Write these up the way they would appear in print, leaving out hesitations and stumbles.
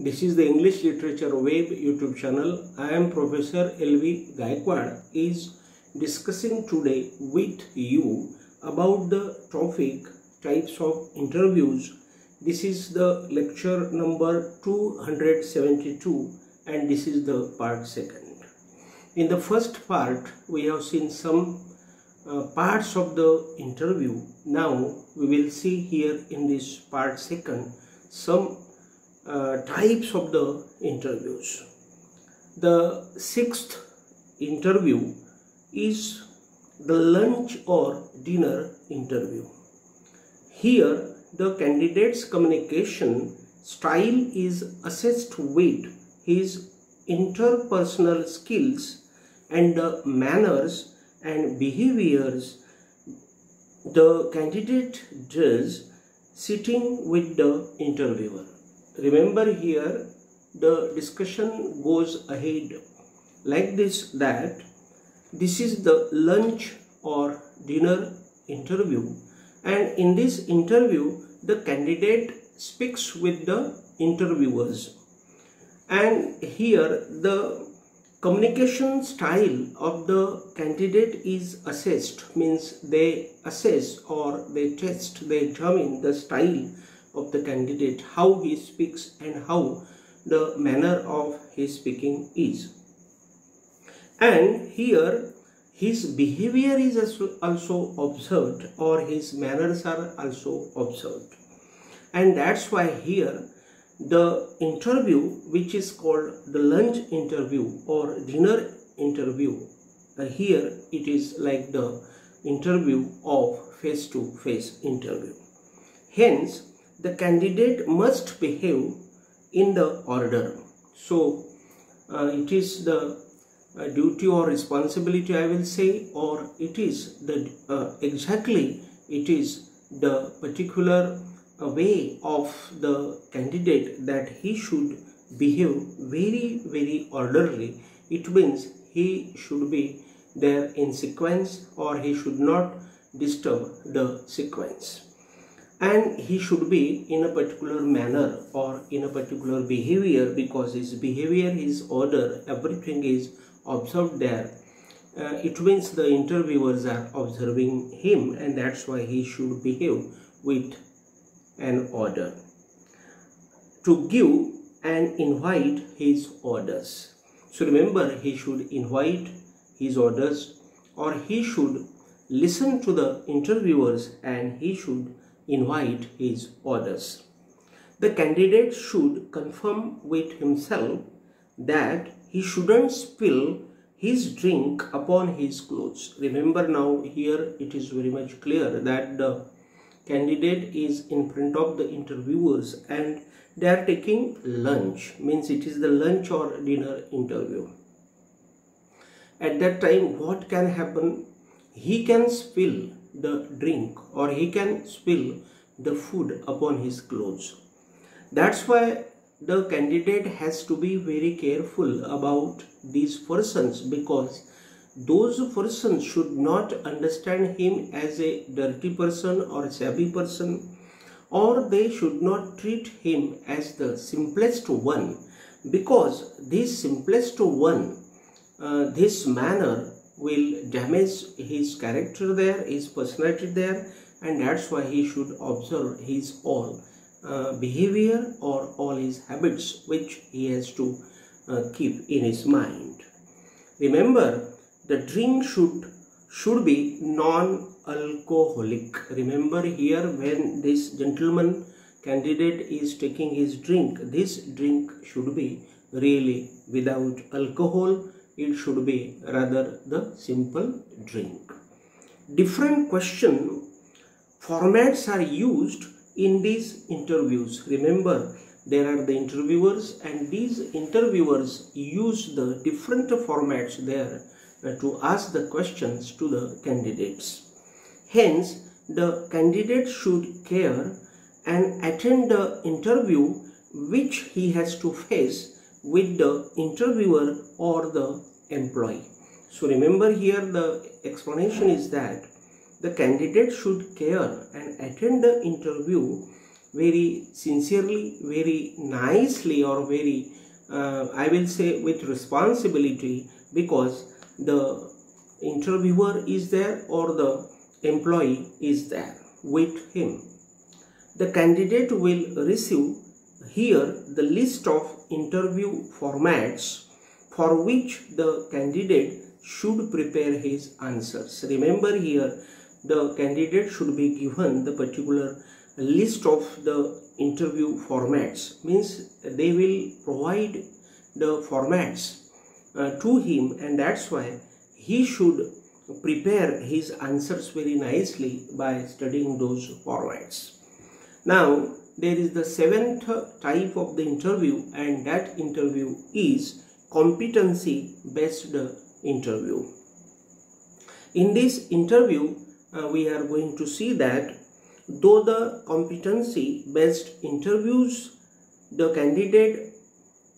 This is the English Literature Web YouTube channel. I am Prof.L.B.Gayakawad is discussing today with you about the topic types of interviews. This is the lecture number 272 and this is the part second. In the first part we have seen some parts of the interview. Now we will see here in this part second some types of the interviews. The sixth interview is the lunch or dinner interview. Here the candidate's communication style is assessed with his interpersonal skills and the manners and behaviors the candidate does sitting with the interviewer. Remember here the discussion goes ahead like this, that this is the lunch or dinner interview, and in this interview the candidate speaks with the interviewers, and here the communication style of the candidate is assessed, means they assess or they test, they examine the style of the candidate, how he speaks and how the manner of his speaking is. And here his behavior is also observed, or his manners are also observed. And that's why here the interview, which is called the lunch interview or dinner interview, here it is like the interview of face-to-face interview. Hence the candidate must behave in the order. So it is the duty or responsibility, I will say, or it is the exactly it is the particular way of the candidate that he should behave very orderly. It means he should be there in sequence, or he should not disturb the sequence, and he should be in a particular manner or in a particular behavior, because his behavior, his order, everything is observed there. It means the interviewers are observing him, and that's why he should behave with an order. To give and invite his orders. So remember, he should invite his orders, or he should listen to the interviewers and he should invite his orders. The candidate should confirm with himself that he shouldn't spill his drink upon his clothes. Remember, now here it is very much clear that the candidate is in front of the interviewers and they are taking lunch, means it is the lunch or dinner interview. At that time what can happen? He can spill the drink or he can spill the food upon his clothes. That's why the candidate has to be very careful about these persons, because those persons should not understand him as a dirty person or a shabby person, or they should not treat him as the simplest one, because this simplest one, this manner will damage his character there, his personality there, and that's why he should observe his all behavior or all his habits which he has to keep in his mind. Remember, the drink should be non-alcoholic. Remember here, when this gentleman candidate is taking his drink, this drink should be really without alcohol. It should be rather the simple drink. Different question formats are used in these interviews. Remember, there are the interviewers, and these interviewers use the different formats there to ask the questions to the candidates. Hence, the candidate should care and attend the interview which he has to face with the interviewer or the employee. So remember here the explanation is that the candidate should care and attend the interview very sincerely, very nicely, or very I will say with responsibility, because the interviewer is there or the employee is there with him. The candidate will receive here the list of interview formats for which the candidate should prepare his answers. Remember, here the candidate should be given the particular list of the interview formats, means they will provide the formats to him, and that's why he should prepare his answers very nicely by studying those formats. Now there is the seventh type of the interview, and that interview is competency based interview. In this interview we are going to see that though the competency based interviews, the candidate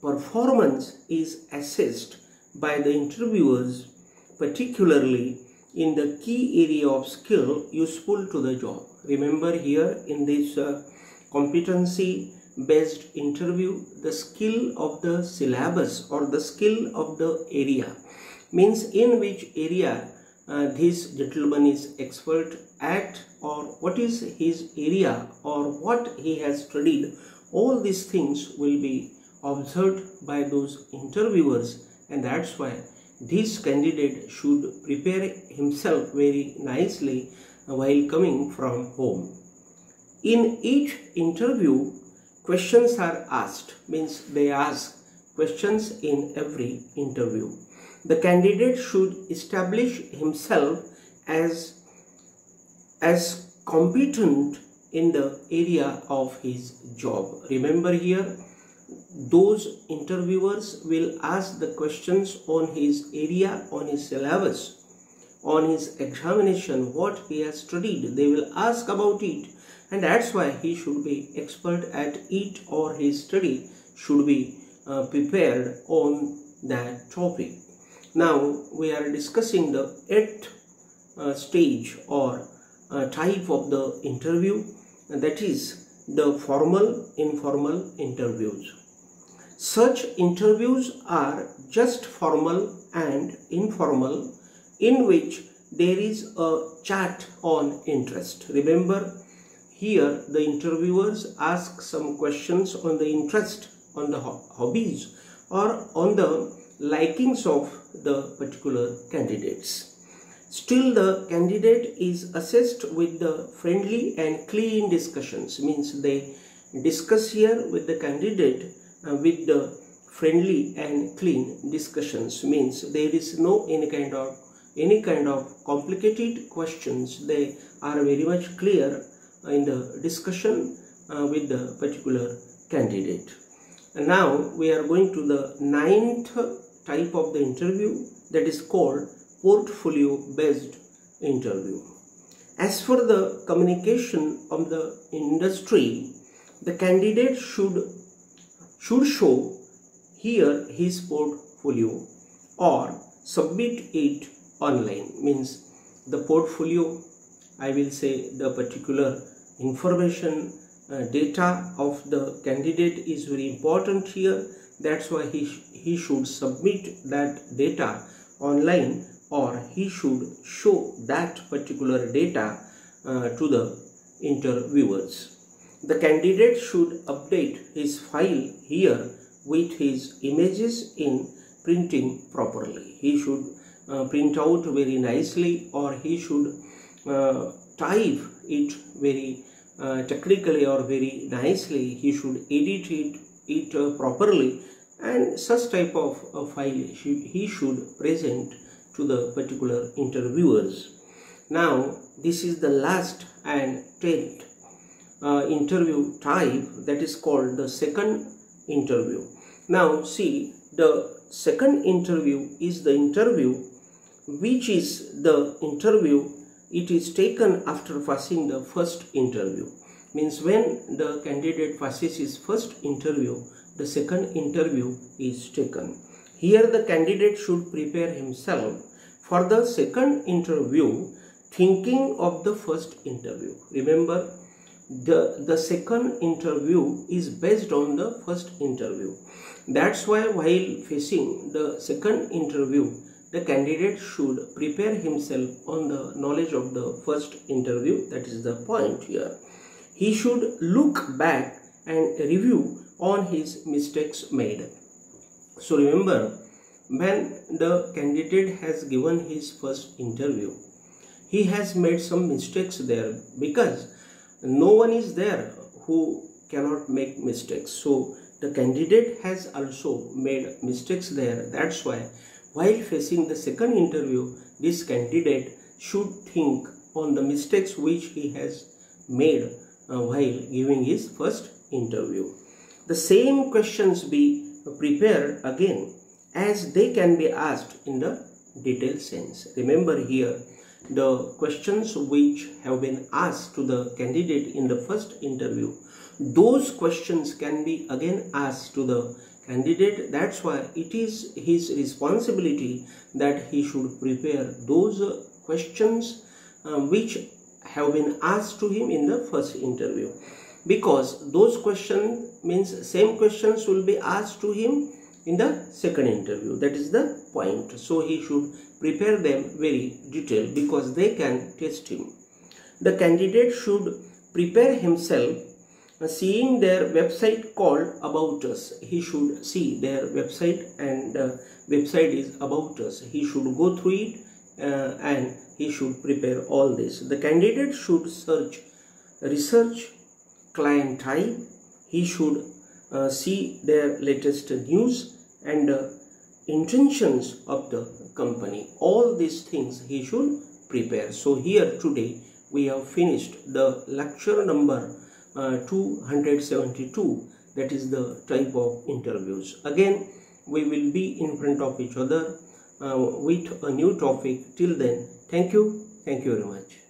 performance is assessed by the interviewers, particularly in the key area of skill useful to the job. Remember, here in this competency based interview, the skill of the syllabus or the skill of the area, means in which area this gentleman is expert at, or what is his area, or what he has studied. All these things will be observed by those interviewers, and that's why this candidate should prepare himself very nicely while coming from home. In each interview, questions are asked, means they ask questions in every interview. The candidate should establish himself as competent in the area of his job. Remember, here those interviewers will ask the questions on his area, on his syllabus, on his examination, what he has studied. They will ask about it, and that's why he should be expert at it, or his study should be prepared on that topic. Now we are discussing the eighth stage or type of the interview, that is the formal informal interviews. Such interviews are just formal and informal, in which there is a chat on interest. Remember, here the interviewers ask some questions on the interest, on the hobbies, or on the likings of the particular candidates. Still, the candidate is assessed with the friendly and clean discussions, means they discuss here with the candidate with the friendly and clean discussions, means there is no any kind of complicated questions. They are very much clear in the discussion with the particular candidate. And now we are going to the ninth type of the interview, that is called portfolio based interview. As for the communication of the industry, the candidate should show here his portfolio or submit it online, means the portfolio, I will say the particular information data of the candidate is very important here. That's why he should submit that data online, or he should show that particular data to the interviewers. The candidate should update his file here with his images in printing properly. He should print out very nicely, or he should type it very technically or very nicely. He should edit it properly, and such type of file he should present to the particular interviewers. Now this is the last and 10th interview type, that is called the second interview. Now see, the second interview is the interview which is the interview, it is taken after passing the first interview. Means when the candidate passes his first interview, the second interview is taken. Here the candidate should prepare himself for the second interview thinking of the first interview. Remember, the second interview is based on the first interview. That's why while facing the second interview, the candidate should prepare himself on the knowledge of the first interview. That is the point here. He should look back and review on his mistakes made. So remember, when the candidate has given his first interview, he has made some mistakes there, because no one is there who cannot make mistakes. So the candidate has also made mistakes there. That's why while facing the second interview, this candidate should think on the mistakes which he has made while giving his first interview. The same questions be prepared again, as they can be asked in the detailed sense. Remember here, the questions which have been asked to the candidate in the first interview, those questions can be again asked to the candidate. That's why it is his responsibility that he should prepare those questions which have been asked to him in the first interview, because those questions means same questions will be asked to him in the second interview. That is the point. So he should prepare them very detailed, because they can test him. The candidate should prepare himself seeing their website called About Us. He should see their website, and website is About Us. He should go through it and he should prepare all this. The candidate should research client type. He should see their latest news and intentions of the company. All these things he should prepare. So here today we have finished the lecture number 272, that is the type of interviews. Again we will be in front of each other with a new topic. Till then, thank you very much.